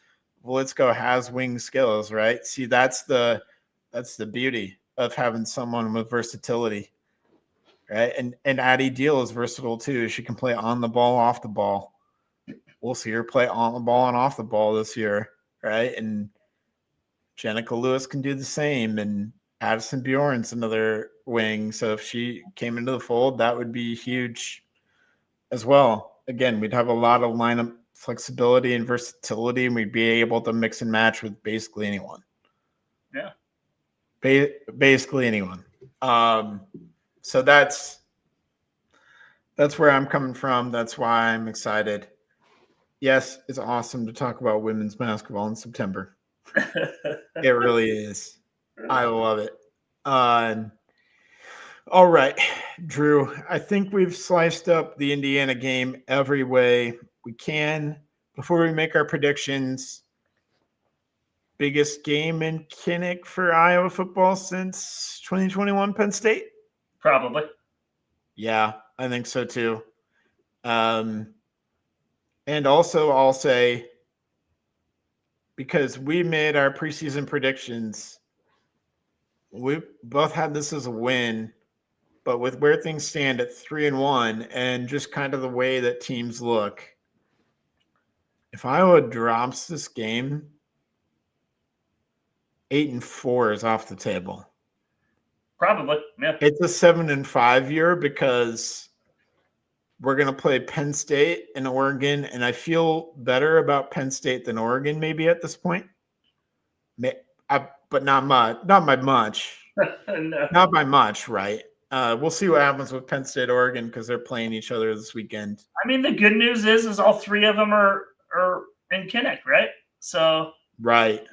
Velisco has wing skills, right? See, that's the beauty of having someone with versatility, right? And Addie Deal is versatile too. She can play on the ball, off the ball. We'll see her play on the ball and off the ball this year, right? And Jenica Lewis can do the same, and Addison Bjorn's another wing. So if she came into the fold, that would be huge as well. Again, we'd have a lot of lineup flexibility and versatility, and we'd be able to mix and match with basically anyone. Yeah. Basically anyone. So that's where I'm coming from. That's why I'm excited. Yes, it's awesome to talk about women's basketball in September. It really is. I love it. All right, Drew, I think we've sliced up the Indiana game every way we can. Before we make our predictions, biggest game in Kinnick for Iowa football since 2021 Penn State? Probably. Yeah, I think so too. And also, I'll say, because we made our preseason predictions, we both had this as a win, but with where things stand at 3-1 and just kind of the way that teams look, if Iowa drops this game, 8-4 is off the table. Probably, yeah. It's a 7-5 year because we're going to play Penn State and Oregon, and I feel better about Penn State than Oregon maybe at this point. But not much. Not by much. No. Not by much, right? We'll see what happens with Penn State, Oregon, because they're playing each other this weekend. I mean, the good news is all three of them are in Kinnick, right? So Right.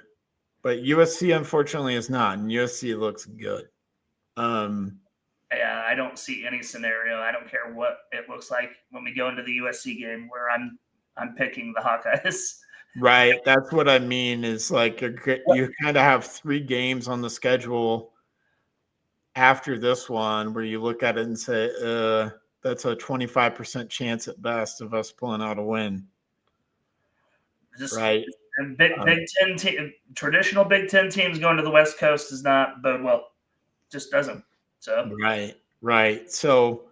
But USC, unfortunately, is not, and USC looks good. yeah, I don't see any scenario. I don't care what it looks like when we go into the USC game where I'm picking the Hawkeyes. Right. That's what I mean is like you kind of have 3 games on the schedule after this one where you look at it and say, that's a 25% chance at best of us pulling out a win. Just, right. And Big Ten team, traditional Big Ten teams going to the West Coast does not bode well. Just doesn't. So Right. So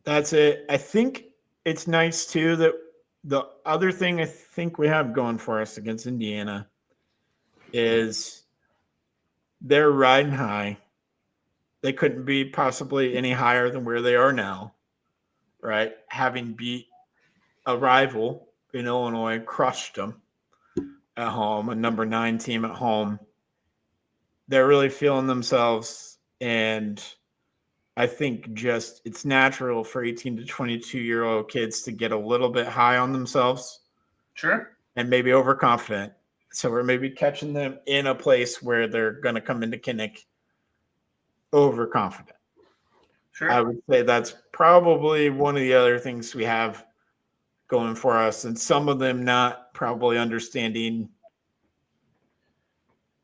that's it. I think it's nice too that the other thing I think we have going for us against Indiana is they're riding high. They couldn't be possibly any higher than where they are now, right? Having beat a rival in Illinois, crushed them at home, a number 9 team at home. They're really feeling themselves, and I think just it's natural for 18 to 22-year-old kids to get a little bit high on themselves. Sure. And maybe overconfident. So we're maybe catching them in a place where they're going to come into Kinnick overconfident. Sure. I would say that's probably one of the other things we have going for us. And some of them not probably understanding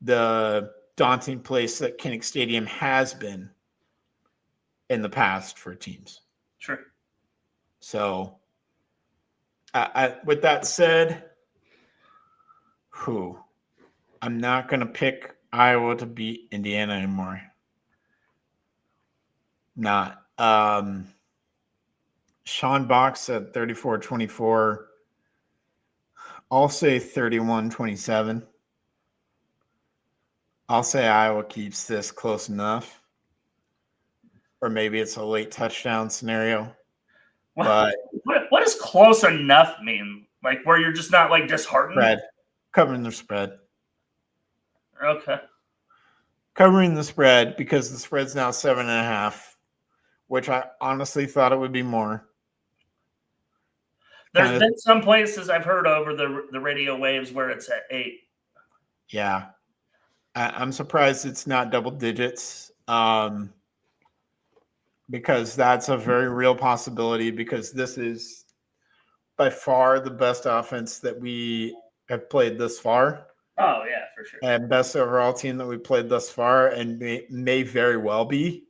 the daunting place that Kinnick Stadium has been in the past for teams. Sure. So with that said, I'm not going to pick Iowa to beat Indiana anymore. Not. Sean Box said 34-24. I'll say 31-27. I'll say Iowa keeps this close enough. Or maybe it's a late touchdown scenario. What does close enough mean? Like where you're just not like disheartened? Spread. Covering the spread. Okay. Covering the spread because the spread's now 7.5, which I honestly thought it would be more. There's been some places I've heard over the radio waves where it's at 8. Yeah. I'm surprised it's not double digits because that's a very real possibility because this is by far the best offense that we have played this far. Oh, yeah, for sure. And best overall team that we played thus far and may very well be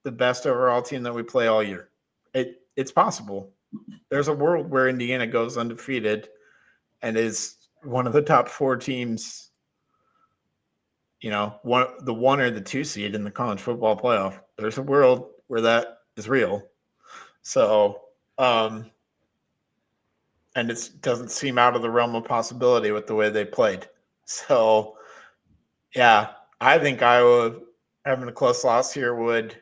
the best overall team that we play all year. It's possible. There's a world where Indiana goes undefeated and is one of the top 4 teams, the 1 or the 2 seed in the college football playoff. There's a world where that is real. So, and it doesn't seem out of the realm of possibility with the way they played. So, yeah, I think Iowa having a close loss here would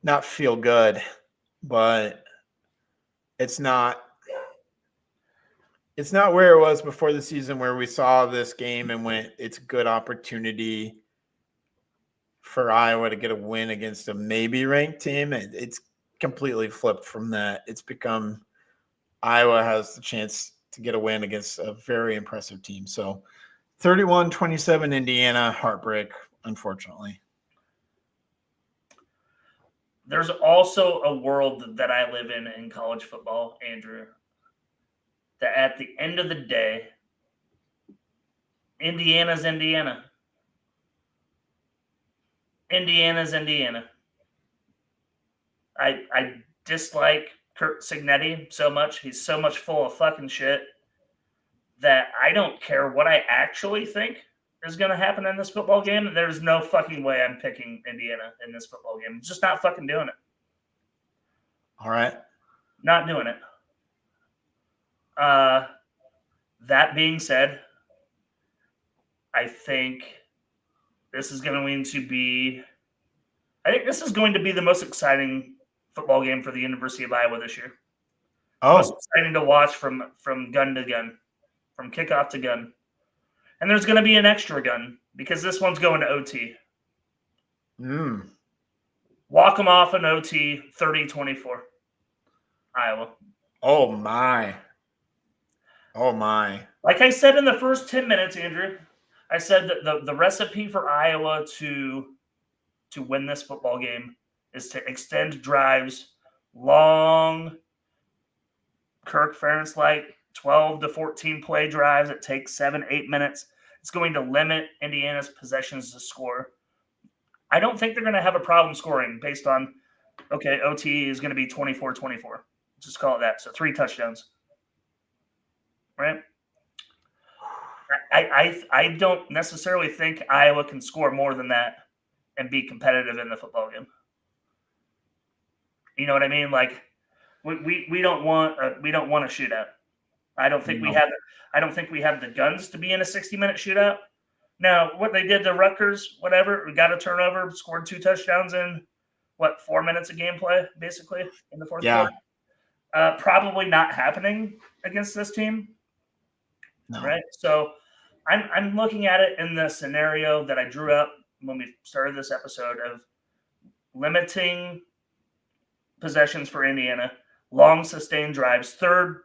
not feel good, but it's not where it was before the season where we saw this game and went, it's a good opportunity for Iowa to get a win against a maybe ranked team. It's completely flipped from that. It's become Iowa has the chance to get a win against a very impressive team. So 31-27 Indiana, heartbreak, unfortunately. There's also a world that I live in college football, Andrew, that at the end of the day, Indiana's Indiana. Indiana's Indiana. I dislike Kurt Signetti so much. He's so much full of fucking shit that I don't care what I actually think is going to happen in this football game. There's no fucking way I'm picking Indiana in this football game. I'm just not fucking doing it. All right. Not doing it. That being said, I think this is going to be the most exciting football game for the University of Iowa this year. Most exciting to watch from gun to gun, from kickoff to gun. And there's going to be an extra gun because this one's going to OT. Walk them off in OT 30-24. Iowa. Oh, my. Like I said in the first 10 minutes, Andrew, I said that the recipe for Iowa to win this football game is to extend drives, long Kirk Ferentz-like 12 to 14 play drives that take 7-8 minutes. It's going to limit Indiana's possessions to score. I don't think they're going to have a problem scoring based on, OT is going to be 24-24. Just call it that. So 3 touchdowns. Right? I don't necessarily think Iowa can score more than that and be competitive in the football game. You know what I mean? Like we don't want a shootout. I don't think we have the guns to be in a 60-minute shootout. Now, what they did to Rutgers, whatever, we got a turnover, scored 2 touchdowns in 4 minutes of gameplay, basically, in the fourth quarter. Probably not happening against this team. No. Right? So I'm looking at it in the scenario that I drew up when we started this episode of limiting possessions for Indiana, long sustained drives, third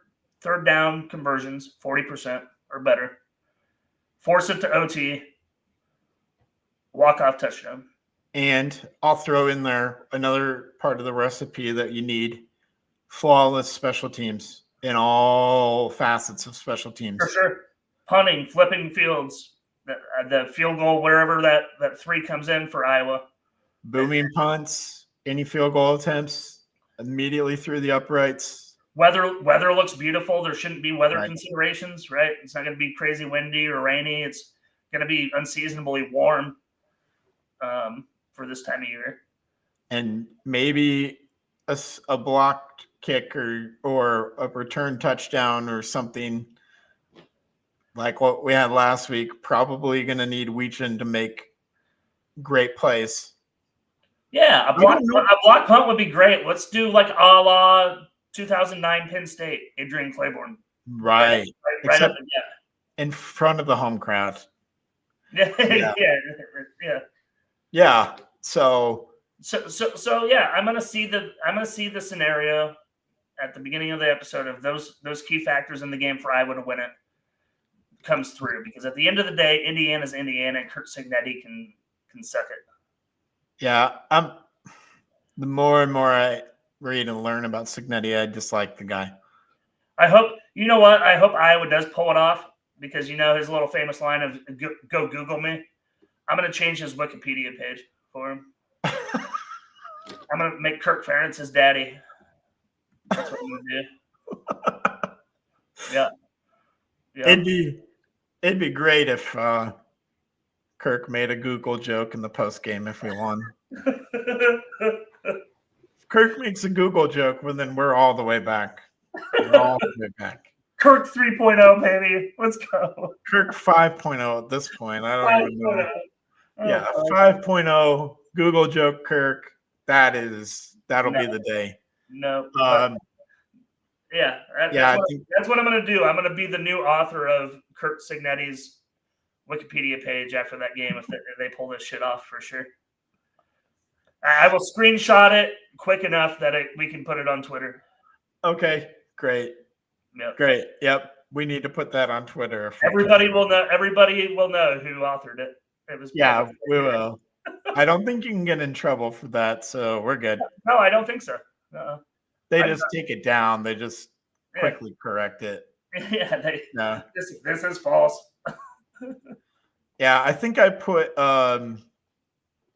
down conversions, 40% or better, force it to OT, walk-off touchdown. And I'll throw in there another part of the recipe that you need: flawless special teams in all facets of special teams. For sure. Punting, flipping fields, the field goal, wherever that 3 comes in for Iowa. Booming punts, any field goal attempts, immediately through the uprights. Weather looks beautiful. There shouldn't be weather considerations, right? It's not going to be crazy windy or rainy. It's going to be unseasonably warm for this time of year. And maybe a blocked kick or a return touchdown or something like what we had last week. Probably going to need Weechin to make great plays. Yeah, a block punt would be great. Let's do like a la 2009 Penn State, Adrian Claiborne. Right up in front of the home crowd. Yeah. So yeah, I'm gonna see the scenario at the beginning of the episode of those key factors in the game for Iowa to win it comes through, because at the end of the day, Indiana's Indiana, and Kurt Signetti can suck it. Yeah, the more and more I read and learn about Signetti, I dislike the guy. I hope Iowa does pull it off, because his little famous line of "Go Google me." I'm going to change his Wikipedia page for him. I'm going to make Kirk Ferentz his daddy. That's what I'm going to do. Yeah. It'd be great if Kirk made a Google joke in the post game if we won. If Kirk makes a Google joke, well, then we're all the way back. We're all the way back. Kirk 3.0, baby. Let's go. Kirk 5.0 at this point. I don't even know. Oh, yeah, 5.0 Google joke Kirk. That'll be the day. No. Yeah. That's what I'm going to do. I'm going to be the new author of Kurt Signetti's Wikipedia page after that game if they pull this shit off, for sure. I will screenshot it quick enough that we can put it on Twitter. Okay, great. Yep. Great. Yep. We need to put that on Twitter. Everybody will know who authored it. It was we will. I don't think you can get in trouble for that, so we're good. No, I don't think so. They just take it down. They just quickly correct it. Yeah, this is false. Yeah, I think I put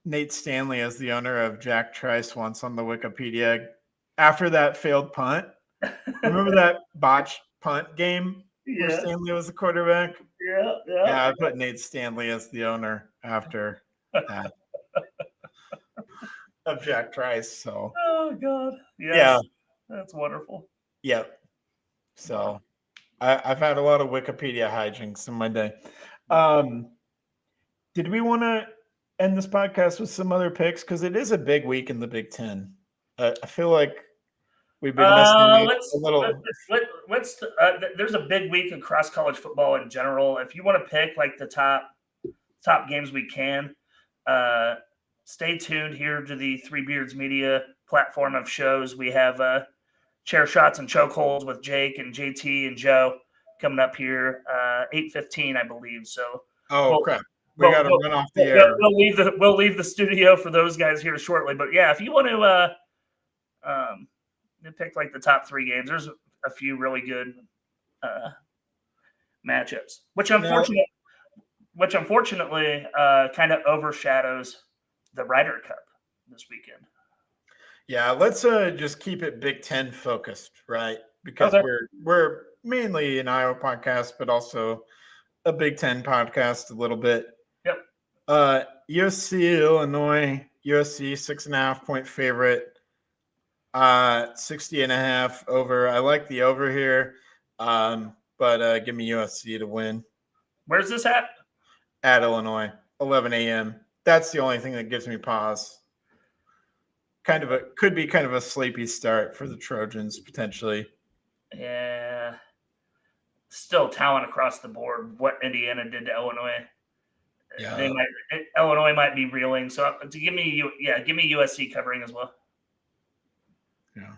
Nate Stanley as the owner of Jack Trice once on the Wikipedia after that failed punt. Remember that botched punt game where Yeah, Stanley was the quarterback? yeah. Yeah, I put Nate Stanley as the owner after that of Jack Trice. So Oh God. Yes. yeah, That's wonderful. yep. So I've had a lot of Wikipedia hijinks in my day. Did we want to end this podcast with some other picks? Because it is a big week in the Big Ten. I feel like we've been missing out a little. There's a big week across college football in general. If you want to pick like the top games we can, stay tuned here to the Three Beards Media platform of shows. We have Chair Shots and Chokeholds with Jake and JT and Joe coming up here 8:15, I believe. So Crap. We got to run off the air. We'll leave the studio for those guys here shortly. But yeah, if you want to pick like the top 3 games, there's a few really good matchups, which unfortunately kind of overshadows the Ryder Cup this weekend. Yeah, let's just keep it Big Ten focused, right? Because Okay. we're mainly an Iowa podcast, but also a Big Ten podcast a little bit. Yep. USC, Illinois, USC 6.5 point favorite. 60.5 over. I like the over here. But give me USC to win. Where's this at? At Illinois, 11 a.m. That's the only thing that gives me pause. Could be kind of a sleepy start for the Trojans potentially. Yeah. Still talent across the board. What Indiana did to Illinois. Yeah. Illinois might be reeling. So give me USC covering as well. Yeah.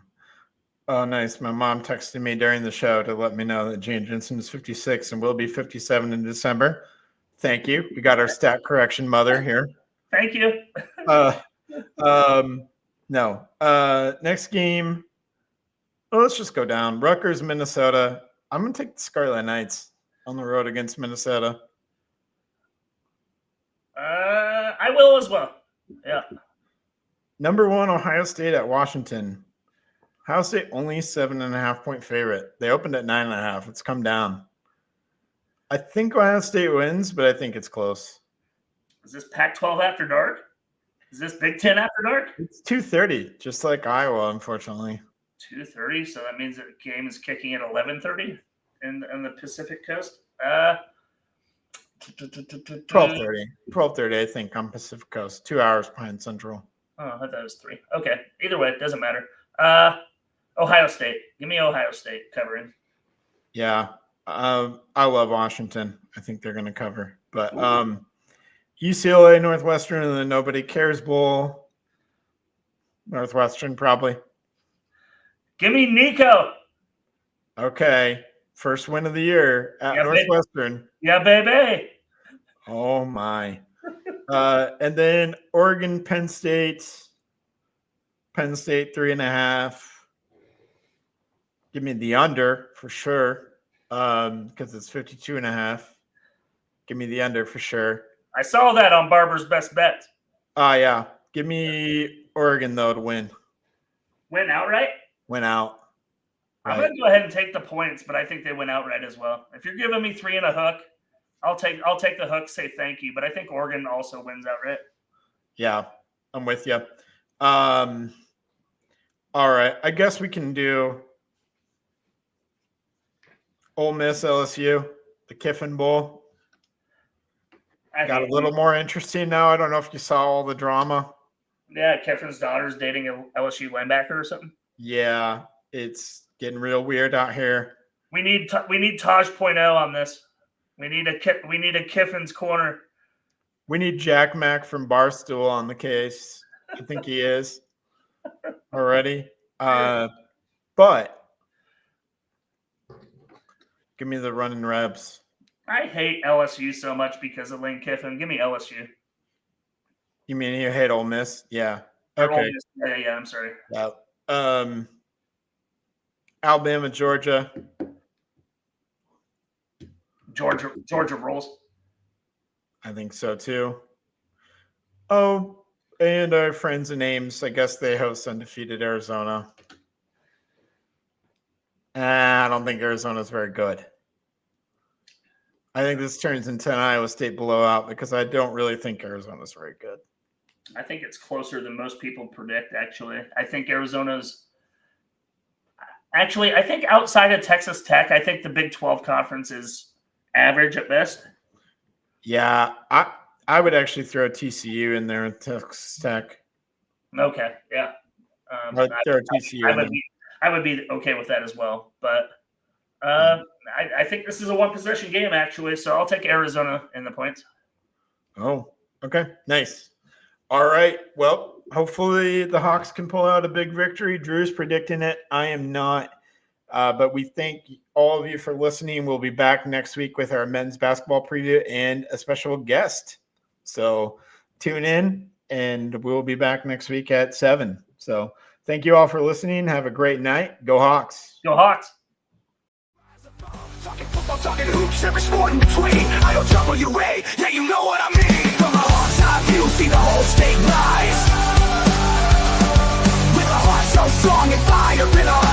Oh, nice. My mom texted me during the show to let me know that Jane Jensen is 56 and will be 57 in December. Thank you. We got our stat correction mother here. Thank you. No. Next game. Well, let's just go down. Rutgers, Minnesota. I'm going to take the Scarlet Knights on the road against Minnesota. I will as well. Yeah. Number 1, Ohio State at Washington. Ohio State only 7.5 point favorite. They opened at 9.5. It's come down. I think Ohio State wins, but I think it's close. Is this Pac-12 after dark? Is this Big Ten after dark? It's 2:30, just like Iowa, unfortunately. 2:30, so that means the game is kicking at 11:30 in the Pacific Coast. 12:30. 12:30, I think, on Pacific Coast. 2 hours behind Central. Oh, I thought it was 3. Okay. Either way, it doesn't matter. Ohio State. Give me Ohio State covering. Yeah. I love Washington. I think they're going to cover. But UCLA, Northwestern, and the Nobody Cares Bowl. Northwestern, probably. Give me Nico. Okay. First win of the year at Northwestern. Baby. Yeah, baby. Oh, my. And then Oregon, Penn State. Penn State 3.5. Give me the under for sure. Because it's 52.5. Give me the under for sure. I saw that on Barber's Best Bet. Yeah. Give me Oregon though to win. Win outright? Win out. Right. I'm going to go ahead and take the points, but I think they win outright as well. If you're giving me 3 and a hook, I'll take the hook, say thank you. But I think Oregon also wins outright. Yeah, I'm with you. All right. I guess we can do Ole Miss LSU, the Kiffin Bowl. Got a little more interesting now. I don't know if you saw all the drama. Yeah, Kiffin's daughter's dating a LSU linebacker or something. Yeah, it's getting real weird out here. We need Taj.0 on this. We need a Kiffin's corner. We need Jack Mack from Barstool on the case. I think he is already. But give me the running Rebs. I hate LSU so much because of Lane Kiffin. Give me LSU. You mean you hate Ole Miss? Yeah. Okay. Yeah, I'm sorry. Yeah. Alabama, Georgia. Georgia rolls. I think so too. Oh, And our friends and Ames, I guess they host undefeated Arizona. I don't think Arizona's very good. I think this turns into an Iowa State blowout because I don't really think Arizona's very good. I think it's closer than most people predict, actually. I think Arizona's – actually, I think outside of Texas Tech, I think the Big 12 conference is average at best. Yeah, I would actually throw TCU in there and Texas Tech. Okay, yeah. I'd throw TCU in there. I would be okay with that as well. But I think this is a one-possession game, actually, so I'll take Arizona in the points. Oh, okay. Nice. All right. Well, hopefully the Hawks can pull out a big victory. Drew's predicting it. I am not. But we thank all of you for listening. We'll be back next week with our men's basketball preview and a special guest. So tune in, and we'll be back next week at 7. So thank you all for listening. Have a great night. Go Hawks. Go Hawks. Talking football, talking hoops, every sport in between. IOWA, yeah, you know what I mean. From a hawk's eye view, see the whole state rise. With a heart so strong and fire in our